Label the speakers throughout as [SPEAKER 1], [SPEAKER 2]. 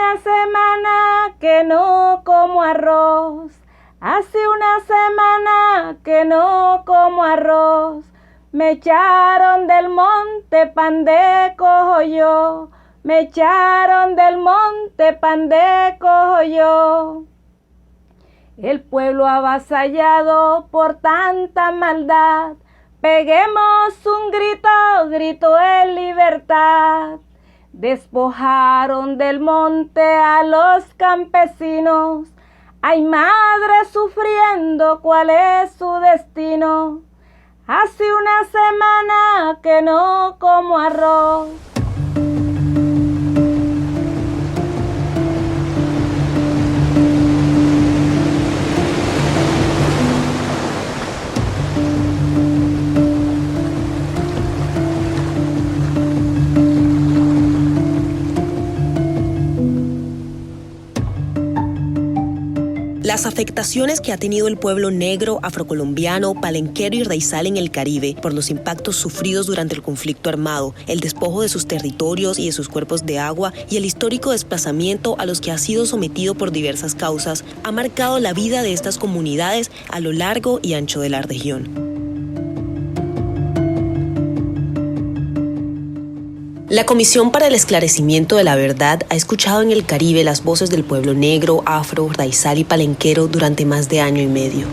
[SPEAKER 1] una semana que no como arroz. Hace una semana que no como arroz. Me echaron del monte pan de cojo yo. Me echaron del monte pan de cojo yo. El pueblo avasallado por tanta maldad. Peguemos un grito, grito en libertad. Despojaron del monte a los campesinos. Hay madres sufriendo, ¿cuál es su destino? Hace una semana que no como arroz.
[SPEAKER 2] Las afectaciones que ha tenido el pueblo negro, afrocolombiano, palenquero y raizal en el Caribe por los impactos sufridos durante el conflicto armado, el despojo de sus territorios y de sus cuerpos de agua y el histórico desplazamiento a los que ha sido sometido por diversas causas, ha marcado la vida de estas comunidades a lo largo y ancho de la región. La Comisión para el Esclarecimiento de la Verdad ha escuchado en el Caribe las voces del pueblo negro, afro, raizal y palenquero durante más de año y medio.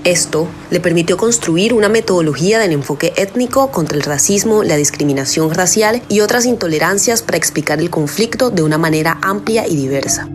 [SPEAKER 2] Esto le permitió construir una metodología del enfoque étnico contra el racismo, la discriminación racial y otras intolerancias para explicar el conflicto de una manera amplia y diversa.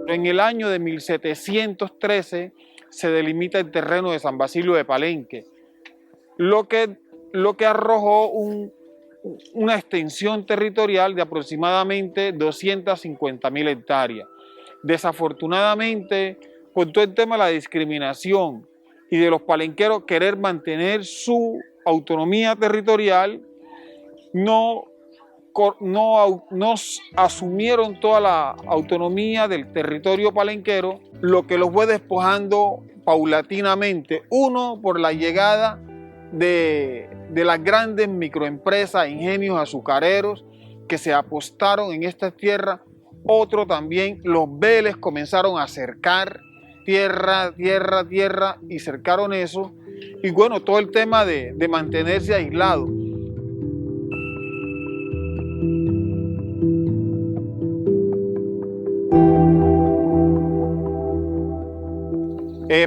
[SPEAKER 3] En el año de 1713 se delimita el terreno de San Basilio de Palenque, lo que arrojó una extensión territorial de aproximadamente 250.000 hectáreas. Desafortunadamente, con todo el tema de la discriminación y de los palenqueros querer mantener su autonomía territorial, no asumieron toda la autonomía del territorio palenquero, lo que los fue despojando paulatinamente. Uno, por la llegada de las grandes microempresas, ingenios azucareros que se apostaron en esta tierra. Otro también, los Vélez comenzaron a cercar tierra y cercaron eso. Y bueno, todo el tema de mantenerse aislado.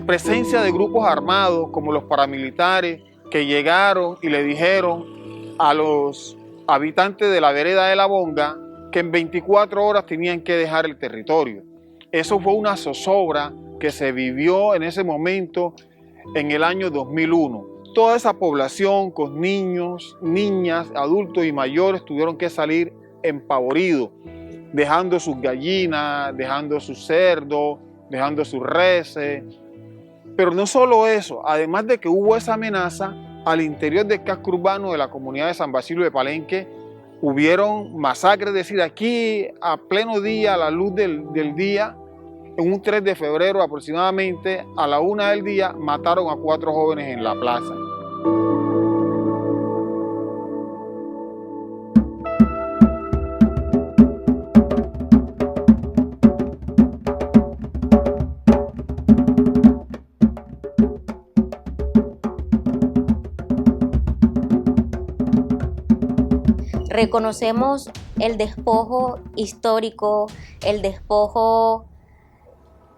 [SPEAKER 3] Presencia de grupos armados como los paramilitares que llegaron y le dijeron a los habitantes de la vereda de La Bonga que en 24 horas tenían que dejar el territorio. Eso fue una zozobra que se vivió en ese momento en el año 2001. Toda esa población con niños, niñas, adultos y mayores tuvieron que salir empavoridos, dejando sus gallinas, dejando sus cerdos, dejando sus reses. Pero no solo eso, además de que hubo esa amenaza, al interior del casco urbano de la comunidad de San Basilio de Palenque hubieron masacres, es decir, aquí a pleno día, a la luz del día, en un 3 de febrero aproximadamente, a la 1 del día, mataron a 4 jóvenes en la plaza.
[SPEAKER 4] Reconocemos el despojo histórico, el despojo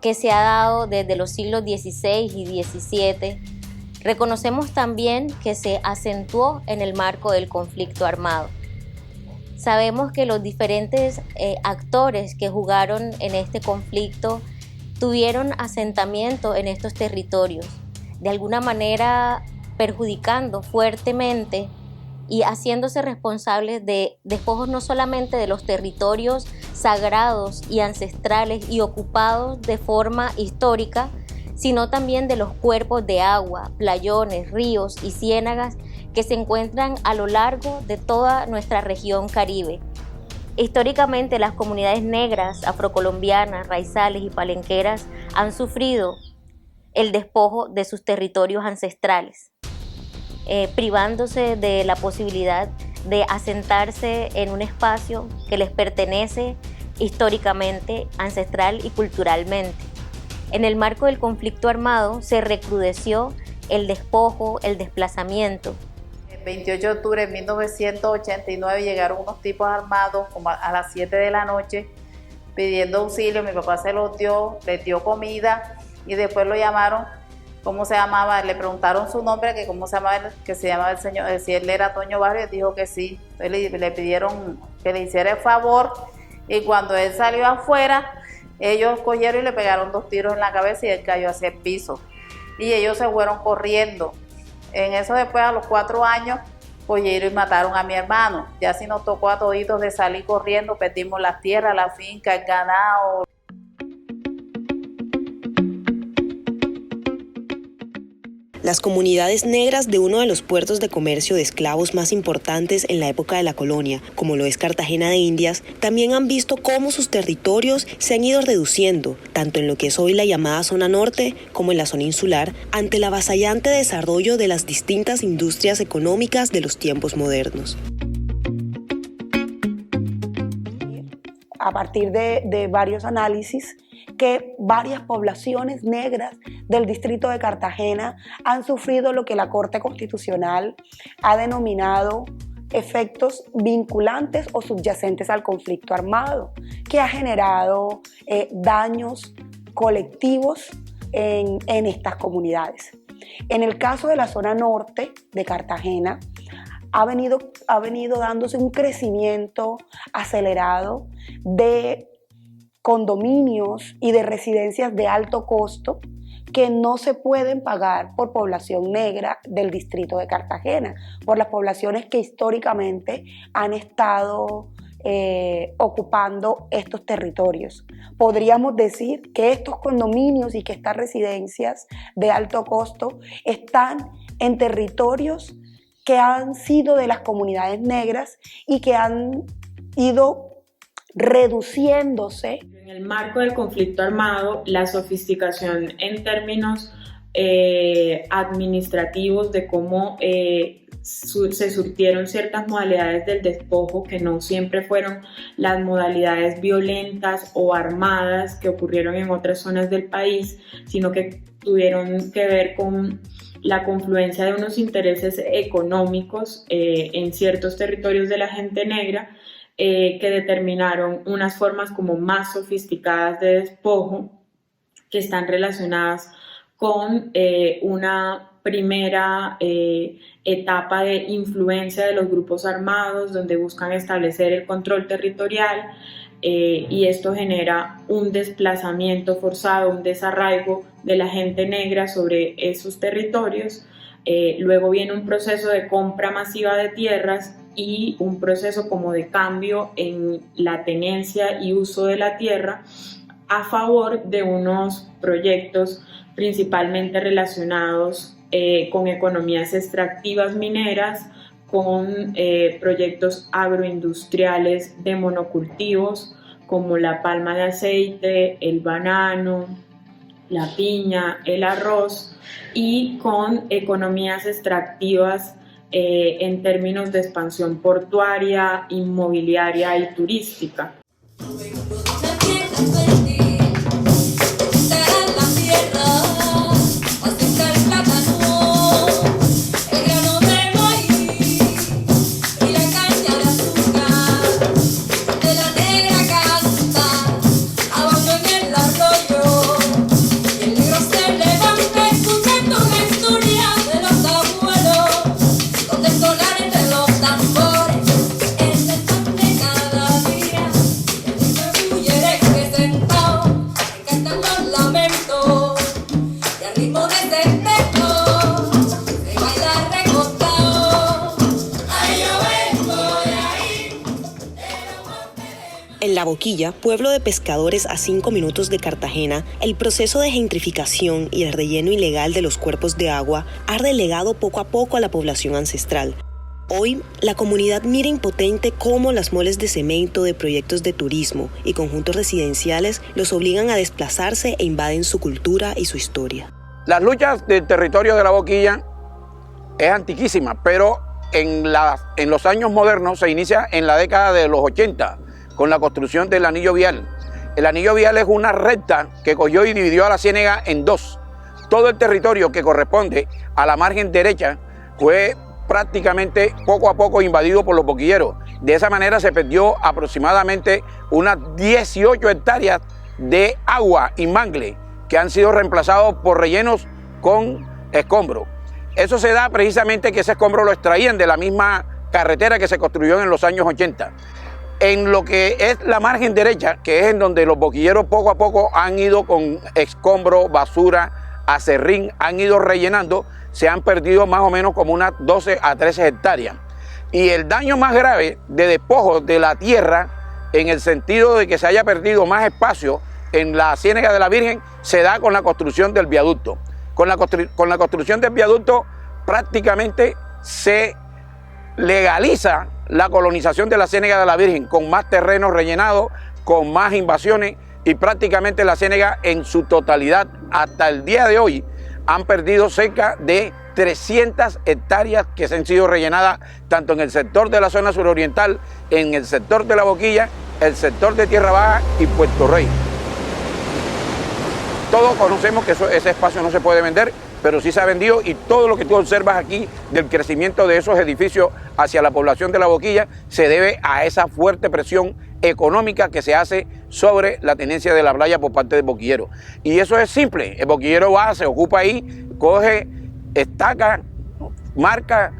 [SPEAKER 4] que se ha dado desde los siglos XVI y XVII. Reconocemos también que se acentuó en el marco del conflicto armado. Sabemos que los diferentes actores que jugaron en este conflicto tuvieron asentamiento en estos territorios, de alguna manera perjudicando fuertemente y haciéndose responsables de despojos no solamente de los territorios sagrados y ancestrales y ocupados de forma histórica, sino también de los cuerpos de agua, playones, ríos y ciénagas que se encuentran a lo largo de toda nuestra región Caribe. Históricamente, las comunidades negras, afrocolombianas, raizales y palenqueras han sufrido el despojo de sus territorios ancestrales, privándose de la posibilidad de asentarse en un espacio que les pertenece históricamente, ancestral y culturalmente. En el marco del conflicto armado se recrudeció el despojo, el desplazamiento.
[SPEAKER 5] El 28 de octubre de 1989 llegaron unos tipos armados como a las 7 de la noche pidiendo auxilio. Mi papá se los dio, les dio comida y después lo llamaron. ¿Cómo se llamaba? Le preguntaron su nombre, que cómo se llamaba, que se llamaba el señor, si él era Toño Barrios, dijo que sí. Entonces le pidieron que le hiciera el favor y cuando él salió afuera, ellos cogieron y le pegaron 2 tiros en la cabeza y él cayó hacia el piso. Y ellos se fueron corriendo. En eso después, a los 4 años, cogieron y mataron a mi hermano. Ya sí nos tocó a toditos de salir corriendo, perdimos las tierras, la finca, el ganado.
[SPEAKER 2] Las comunidades negras de uno de los puertos de comercio de esclavos más importantes en la época de la colonia, como lo es Cartagena de Indias, también han visto cómo sus territorios se han ido reduciendo, tanto en lo que es hoy la llamada zona norte como en la zona insular, ante el avasallante desarrollo de las distintas industrias económicas de los tiempos modernos.
[SPEAKER 6] A partir de varios análisis, que varias poblaciones negras del distrito de Cartagena han sufrido lo que la Corte Constitucional ha denominado efectos vinculantes o subyacentes al conflicto armado, que ha generado daños colectivos en estas comunidades. En el caso de la zona norte de Cartagena, ha venido dándose un crecimiento acelerado de condominios y de residencias de alto costo que no se pueden pagar por población negra del distrito de Cartagena, por las poblaciones que históricamente han estado ocupando estos territorios. Podríamos decir que estos condominios y que estas residencias de alto costo están en territorios que han sido de las comunidades negras y que han ido reduciéndose.
[SPEAKER 7] En el marco del conflicto armado, la sofisticación en términos administrativos de cómo se surtieron ciertas modalidades del despojo que no siempre fueron las modalidades violentas o armadas que ocurrieron en otras zonas del país, sino que tuvieron que ver con la confluencia de unos intereses económicos en ciertos territorios de la gente negra, que determinaron unas formas como más sofisticadas de despojo que están relacionadas con una primera etapa de influencia de los grupos armados donde buscan establecer el control territorial y esto genera un desplazamiento forzado, un desarraigo de la gente negra sobre esos territorios. Luego viene un proceso de compra masiva de tierras y un proceso como de cambio en la tenencia y uso de la tierra a favor de unos proyectos principalmente relacionados con economías extractivas mineras, con proyectos agroindustriales de monocultivos como la palma de aceite, el banano, la piña, el arroz, y con economías extractivas en términos de expansión portuaria, inmobiliaria y turística.
[SPEAKER 2] En La Boquilla, pueblo de pescadores a 5 minutos de Cartagena, el proceso de gentrificación y el relleno ilegal de los cuerpos de agua ha relegado poco a poco a la población ancestral. Hoy, la comunidad mira impotente cómo las moles de cemento de proyectos de turismo y conjuntos residenciales los obligan a desplazarse e invaden su cultura y su historia.
[SPEAKER 8] Las luchas del territorio de La Boquilla es antiquísima, pero en los años modernos se inicia en la década de los 80 con la construcción del anillo vial. El anillo vial es una recta que cogió y dividió a la Ciénega en dos. Todo el territorio que corresponde a la margen derecha fue prácticamente poco a poco invadido por los boquilleros. De esa manera se perdió aproximadamente unas 18 hectáreas de agua y mangle que han sido reemplazados por rellenos con escombros. Eso se da precisamente que ese escombro lo extraían de la misma carretera que se construyó en los años 80. En lo que es la margen derecha, que es en donde los boquilleros poco a poco han ido con escombro, basura, acerrín, han ido rellenando, se han perdido más o menos como unas 12 a 13 hectáreas. Y el daño más grave de despojo de la tierra, en el sentido de que se haya perdido más espacio en la Ciénega de la Virgen, se da con la construcción del viaducto. Con la construcción del viaducto prácticamente se legaliza la colonización de la Ciénega de la Virgen, con más terrenos rellenados, con más invasiones, y prácticamente la Ciénega en su totalidad hasta el día de hoy han perdido cerca de 300 hectáreas que se han sido rellenadas tanto en el sector de la zona suroriental, en el sector de La Boquilla, el sector de Tierra Baja y Puerto Rey. Todos conocemos que ese espacio no se puede vender, pero sí se ha vendido, y todo lo que tú observas aquí del crecimiento de esos edificios hacia la población de La Boquilla se debe a esa fuerte presión económica que se hace sobre la tenencia de la playa por parte del boquillero. Y eso es simple, el boquillero va, se ocupa ahí, coge, estaca, marca,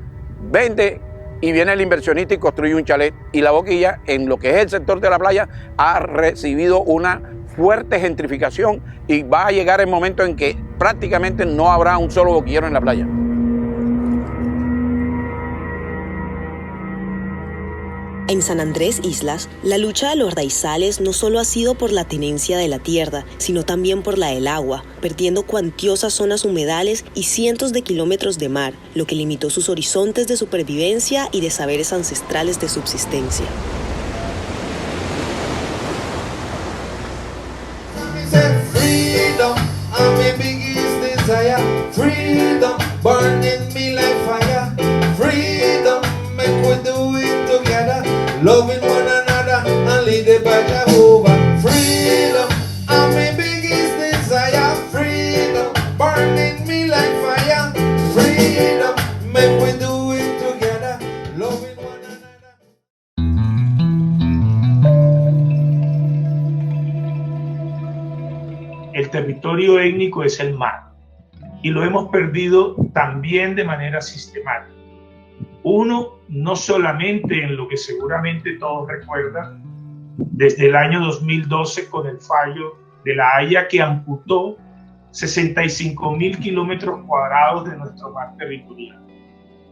[SPEAKER 8] vende, y viene el inversionista y construye un chalet. Y La Boquilla, en lo que es el sector de la playa, ha recibido una fuerte gentrificación, y va a llegar el momento en que prácticamente no habrá un solo boquillero en la playa.
[SPEAKER 2] En San Andrés Islas, la lucha de los raizales no solo ha sido por la tenencia de la tierra, sino también por la del agua, perdiendo cuantiosas zonas humedales y cientos de kilómetros de mar, lo que limitó sus horizontes de supervivencia y de saberes ancestrales de subsistencia.
[SPEAKER 9] Freedom, burning me like fire. Freedom, make we do it together. Loving one another and lead it by Jehovah. Freedom, I'm my biggest desire. Freedom, burning me like fire. Freedom, make we do it together. Loving one another.
[SPEAKER 10] El territorio étnico es el mar, y lo hemos perdido también de manera sistemática. Uno, no solamente en lo que seguramente todos recuerdan, desde el año 2012 con el fallo de La Haya, que amputó 65.000 kilómetros cuadrados de nuestro mar territorial.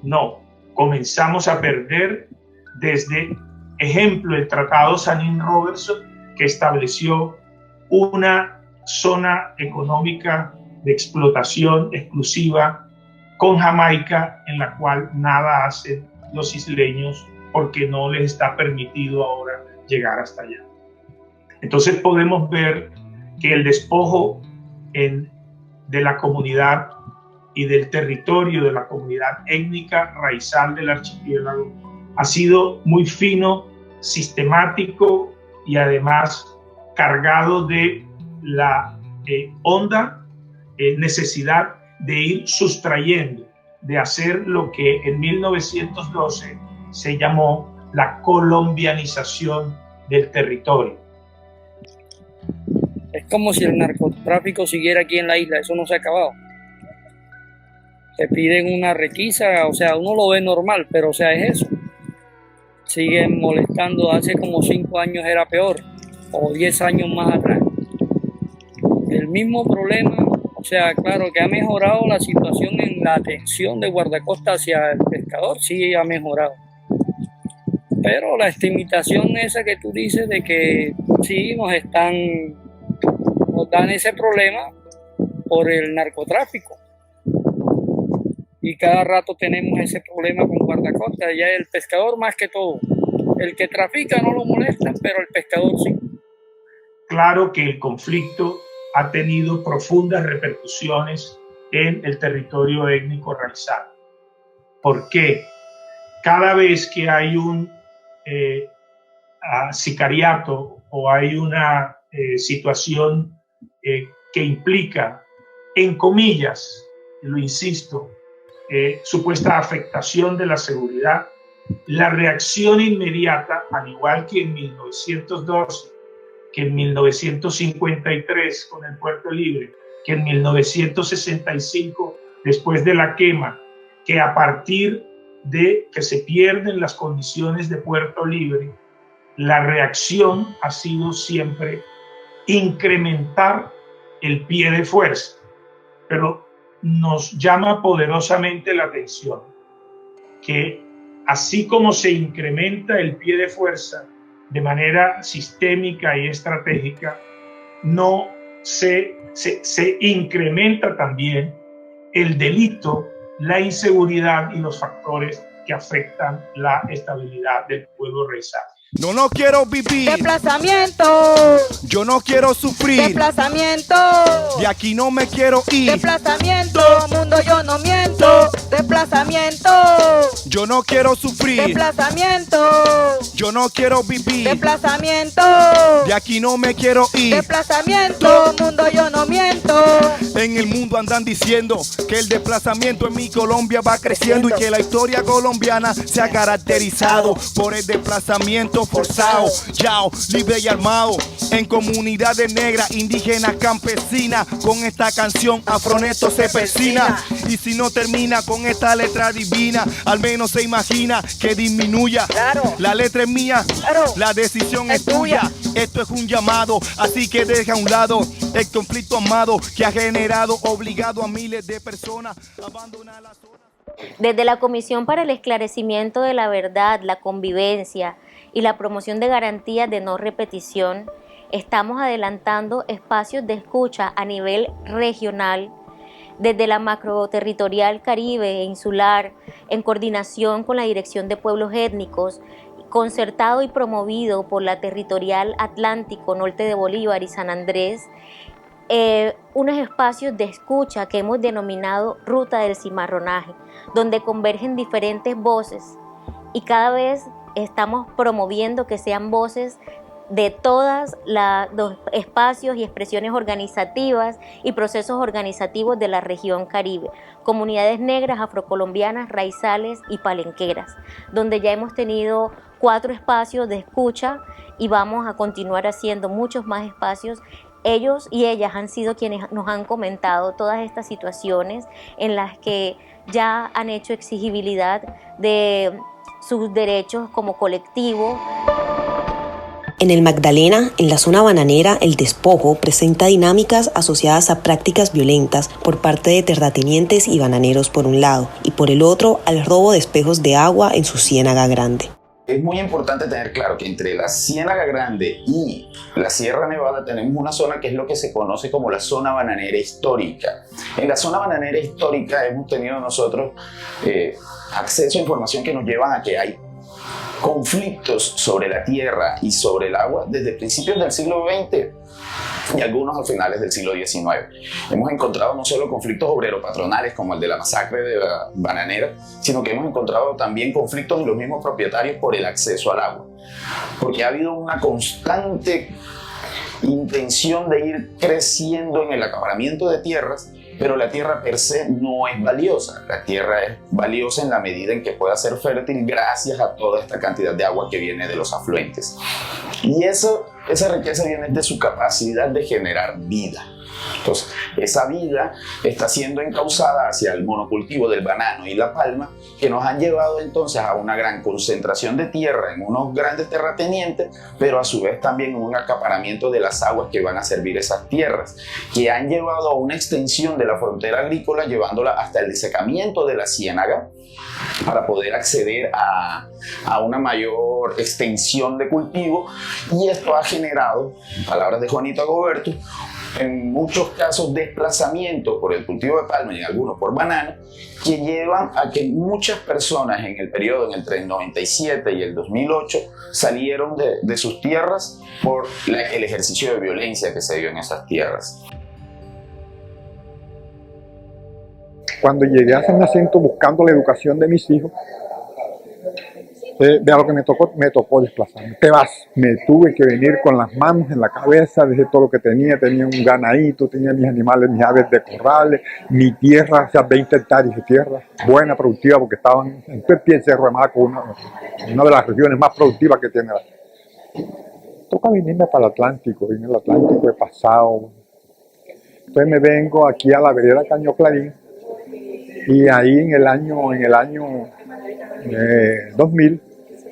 [SPEAKER 10] No, comenzamos a perder desde, ejemplo, el Tratado Sanín-Robertson, que estableció una zona económica de explotación exclusiva con Jamaica, en la cual nada hacen los isleños porque no les está permitido ahora llegar hasta allá. Entonces podemos ver que el despojo de la comunidad y del territorio de la comunidad étnica raizal del archipiélago ha sido muy fino, sistemático y además cargado de la honda necesidad de ir sustrayendo, de hacer lo que en 1912 se llamó la colombianización del territorio.
[SPEAKER 11] Es como si el narcotráfico siguiera aquí en la isla, eso no se ha acabado. Se piden una requisa, o sea, uno lo ve normal, pero o sea, es eso. Siguen molestando, hace como 5 años era peor, o 10 años más atrás. El mismo problema. O sea, claro que ha mejorado la situación en la atención de guardacosta hacia el pescador, sí ha mejorado. Pero la estimitación esa que tú dices de que sí nos dan ese problema por el narcotráfico. Y cada rato tenemos ese problema con guardacosta. Ya el pescador más que todo. El que trafica no lo molesta, pero el pescador sí.
[SPEAKER 10] Claro que el conflicto ha tenido profundas repercusiones en el territorio étnico raizal. ¿Por qué? Cada vez que hay un sicariato o hay una situación que implica, en comillas, lo insisto, supuesta afectación de la seguridad, la reacción inmediata, al igual que en 1912, que en 1953 con el Puerto Libre, que en 1965 después de la quema, que a partir de que se pierden las condiciones de Puerto Libre, la reacción ha sido siempre incrementar el pie de fuerza. Pero nos llama poderosamente la atención que así como se incrementa el pie de fuerza de manera sistémica y estratégica, no se incrementa también el delito, la inseguridad y los factores que afectan la estabilidad del pueblo raizal.
[SPEAKER 12] No, no quiero vivir.
[SPEAKER 13] Desplazamiento.
[SPEAKER 12] Yo no quiero sufrir.
[SPEAKER 13] Desplazamiento.
[SPEAKER 12] De aquí no me quiero ir.
[SPEAKER 13] Desplazamiento. Mundo, yo no miento. Desplazamiento.
[SPEAKER 12] Yo no quiero sufrir.
[SPEAKER 13] Desplazamiento.
[SPEAKER 12] Yo no quiero vivir.
[SPEAKER 13] Desplazamiento.
[SPEAKER 12] De aquí no me quiero ir.
[SPEAKER 13] Desplazamiento. Mundo, yo no miento.
[SPEAKER 12] En el mundo andan diciendo que el desplazamiento en mi Colombia va creciendo y que la historia colombiana se ha caracterizado por el desplazamiento forzado, yao, libre y armado, en comunidades negras, indígenas, campesinas. Con esta canción Afroneto se persina, y si no termina con esta letra divina, al menos se imagina que disminuya.
[SPEAKER 13] Claro.
[SPEAKER 12] La letra es mía,
[SPEAKER 13] claro.
[SPEAKER 12] La decisión es tuya. Esto es un llamado, así que deja a un lado el conflicto armado que ha generado, obligado a miles de personas a abandonar la zona.
[SPEAKER 4] Desde la Comisión para el Esclarecimiento de la Verdad, la Convivencia y la Promoción de Garantías de No Repetición, estamos adelantando espacios de escucha a nivel regional, desde la macroterritorial Caribe e insular, en coordinación con la Dirección de Pueblos Étnicos, concertado y promovido por la Territorial Atlántico, Norte de Bolívar y San Andrés, unos espacios de escucha que hemos denominado Ruta del Cimarronaje, donde convergen diferentes voces y cada vez estamos promoviendo que sean voces de todos los espacios y expresiones organizativas y procesos organizativos de la región Caribe, comunidades negras, afrocolombianas, raizales y palenqueras, donde ya hemos tenido 4 espacios de escucha y vamos a continuar haciendo muchos más espacios. Ellos y ellas han sido quienes nos han comentado todas estas situaciones en las que ya han hecho exigibilidad de sus derechos como colectivo.
[SPEAKER 2] En el Magdalena, en la zona bananera, el despojo presenta dinámicas asociadas a prácticas violentas por parte de terratenientes y bananeros por un lado, y por el otro al robo de espejos de agua en su Ciénaga Grande.
[SPEAKER 14] Es muy importante tener claro que entre la Ciénaga Grande y la Sierra Nevada tenemos una zona que es lo que se conoce como la zona bananera histórica. En la zona bananera histórica hemos tenido nosotros acceso a información que nos llevan a que hay conflictos sobre la tierra y sobre el agua desde principios del siglo XX y algunos a finales del siglo XIX. Hemos encontrado no solo conflictos obrero-patronales como el de la masacre de la bananera, sino que hemos encontrado también conflictos de los mismos propietarios por el acceso al agua, porque ha habido una constante intención de ir creciendo en el acaparamiento de tierras, pero la tierra per se no es valiosa. La tierra es valiosa en la medida en que pueda ser fértil gracias a toda esta cantidad de agua que viene de los afluentes. Y esa riqueza viene de su capacidad de generar vida. Entonces, esa vida está siendo encauzada hacia el monocultivo del banano y la palma, que nos han llevado entonces a una gran concentración de tierra en unos grandes terratenientes, pero a su vez también un acaparamiento de las aguas que van a servir esas tierras, que han llevado a una extensión de la frontera agrícola, llevándola hasta el desecamiento de la ciénaga, para poder acceder a una mayor extensión de cultivo, y esto ha generado, en palabras de Juanito Agoberto, en muchos casos desplazamiento por el cultivo de palma y en algunos por banano, que llevan a que muchas personas en el periodo entre el 97 y el 2008 salieron de sus tierras por el ejercicio de violencia que se dio en esas tierras.
[SPEAKER 15] Cuando llegué a San Jacinto buscando la educación de mis hijos, vea lo que me tocó desplazarme. Te vas. Me tuve que venir con las manos en la cabeza, dejé todo lo que tenía un ganadito, tenía mis animales, mis aves de corrales, mi tierra, o sea, 20 hectáreas de tierra, buena, productiva, porque estaban en pie el Cerro de Maco, una de las regiones más productivas que tiene la. Toca venirme para el Atlántico, vine al Atlántico, he pasado. Entonces me vengo aquí a la vereda Caño Clarín, y ahí en el año 2000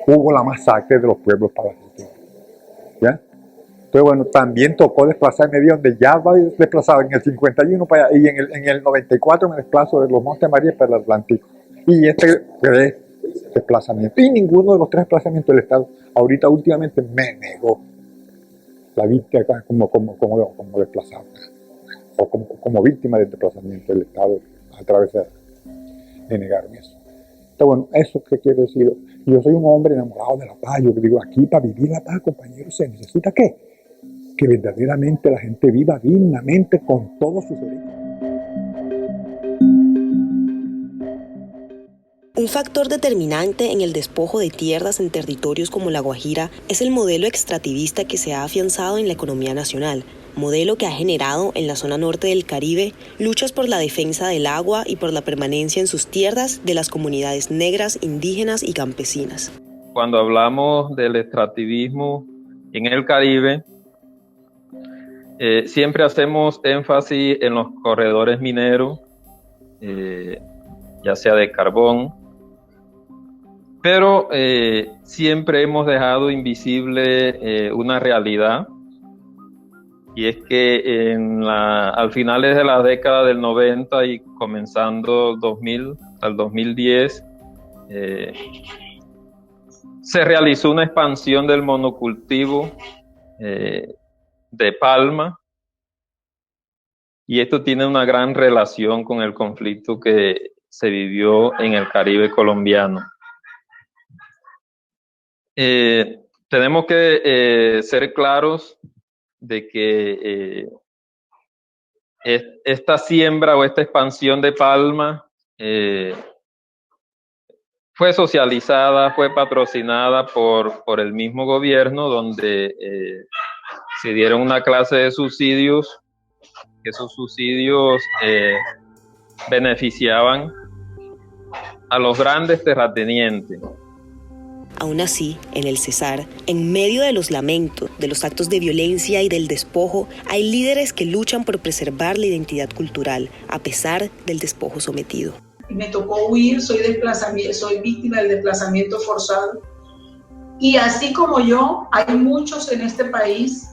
[SPEAKER 15] hubo la masacre de los pueblos palestinos, ¿ya? Entonces, bueno, también tocó desplazarme de donde ya va desplazado en el 51 para allá, y en el 94 me desplazo de los Montes María para el Atlántico. Y este desplazamiento, y ninguno de los tres desplazamientos del Estado, ahorita últimamente me negó la víctima como desplazado, o como víctima del desplazamiento del Estado a través de negarme eso. Entonces, bueno, ¿eso qué quiere decir? Yo soy un hombre enamorado de la paz. Yo digo, aquí para vivir la paz, compañeros, ¿se necesita qué? Que verdaderamente la gente viva dignamente con todos sus derechos.
[SPEAKER 2] Un factor determinante en el despojo de tierras en territorios como La Guajira es el modelo extractivista que se ha afianzado en la economía nacional, modelo que ha generado en la zona norte del Caribe luchas por la defensa del agua y por la permanencia en sus tierras de las comunidades negras, indígenas y campesinas.
[SPEAKER 16] Cuando hablamos del extractivismo en el Caribe, siempre hacemos énfasis en los corredores mineros, ya sea de carbón, pero siempre hemos dejado invisible una realidad, y es que al finales de la década del 90 y comenzando 2000 al 2010, se realizó una expansión del monocultivo de palma, y esto tiene una gran relación con el conflicto que se vivió en el Caribe colombiano. Tenemos que ser claros de que esta siembra o esta expansión de palma fue socializada, fue patrocinada por el mismo gobierno, donde se dieron una clase de subsidios, que esos subsidios beneficiaban a los grandes terratenientes.
[SPEAKER 2] Aún así, en el Cesar, en medio de los lamentos, de los actos de violencia y del despojo, hay líderes que luchan por preservar la identidad cultural, a pesar del despojo sometido.
[SPEAKER 17] Me tocó huir, soy víctima del desplazamiento forzado. Y así como yo, hay muchos en este país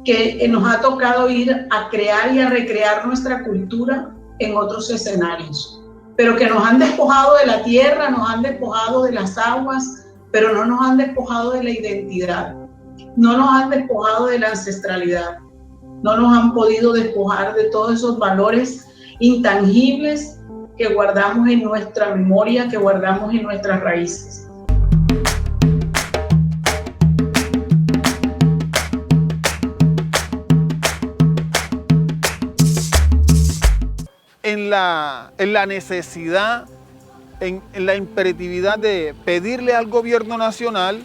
[SPEAKER 17] que nos ha tocado ir a crear y a recrear nuestra cultura en otros escenarios, pero que nos han despojado de la tierra, nos han despojado de las aguas, pero no nos han despojado de la identidad, no nos han despojado de la ancestralidad, no nos han podido despojar de todos esos valores intangibles que guardamos en nuestra memoria, que guardamos en nuestras raíces.
[SPEAKER 3] En la necesidad, en la imperatividad de pedirle al gobierno nacional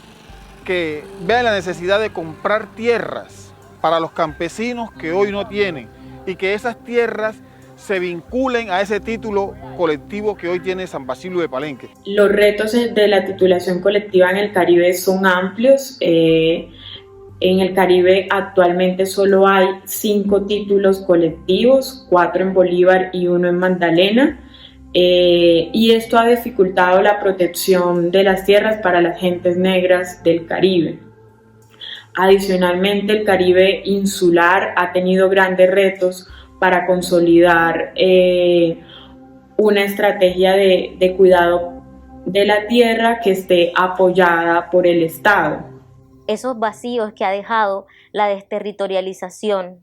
[SPEAKER 3] que vea la necesidad de comprar tierras para los campesinos que hoy no tienen, y que esas tierras se vinculen a ese título colectivo que hoy tiene San Basilio de Palenque.
[SPEAKER 7] Los retos de la titulación colectiva en el Caribe son amplios. En el Caribe actualmente solo hay 5 títulos colectivos, 4 en Bolívar y 1 en Magdalena, y esto ha dificultado la protección de las tierras para las gentes negras del Caribe. Adicionalmente, el Caribe insular ha tenido grandes retos para consolidar una estrategia de cuidado de la tierra que esté apoyada por el Estado.
[SPEAKER 4] Esos vacíos que ha dejado la desterritorialización,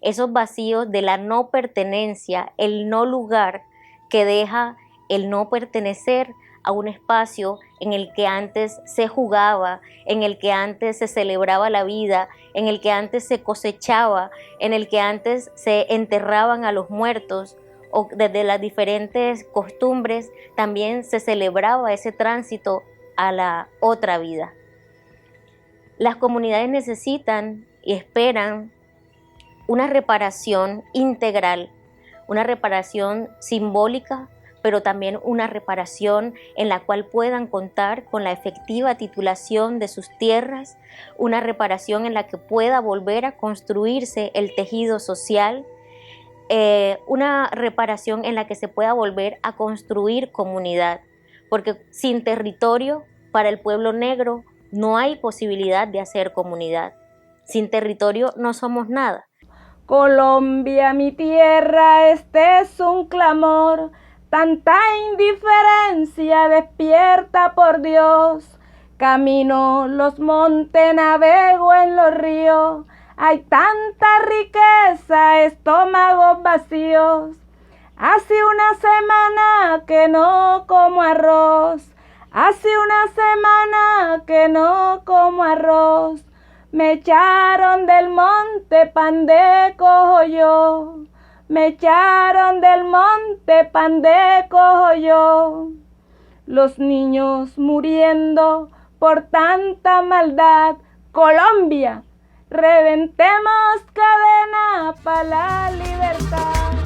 [SPEAKER 4] esos vacíos de la no pertenencia, el no lugar que deja el no pertenecer a un espacio en el que antes se jugaba, en el que antes se celebraba la vida, en el que antes se cosechaba, en el que antes se enterraban a los muertos, o desde las diferentes costumbres también se celebraba ese tránsito a la otra vida. Las comunidades necesitan y esperan una reparación integral, una reparación simbólica, pero también una reparación en la cual puedan contar con la efectiva titulación de sus tierras, una reparación en la que pueda volver a construirse el tejido social, una reparación en la que se pueda volver a construir comunidad, porque sin territorio para el pueblo negro no hay posibilidad de hacer comunidad. Sin territorio no somos nada.
[SPEAKER 1] Colombia, mi tierra, este es un clamor, tanta indiferencia despierta por Dios. Camino los montes, navego en los ríos, hay tanta riqueza, estómagos vacíos. Hace una semana que no como arroz, hace una semana que no como arroz. Me echaron del monte, pan de cojo yo. Me echaron del monte, pan de cojo yo. Los niños muriendo por tanta maldad. Colombia, reventemos cadena para la libertad.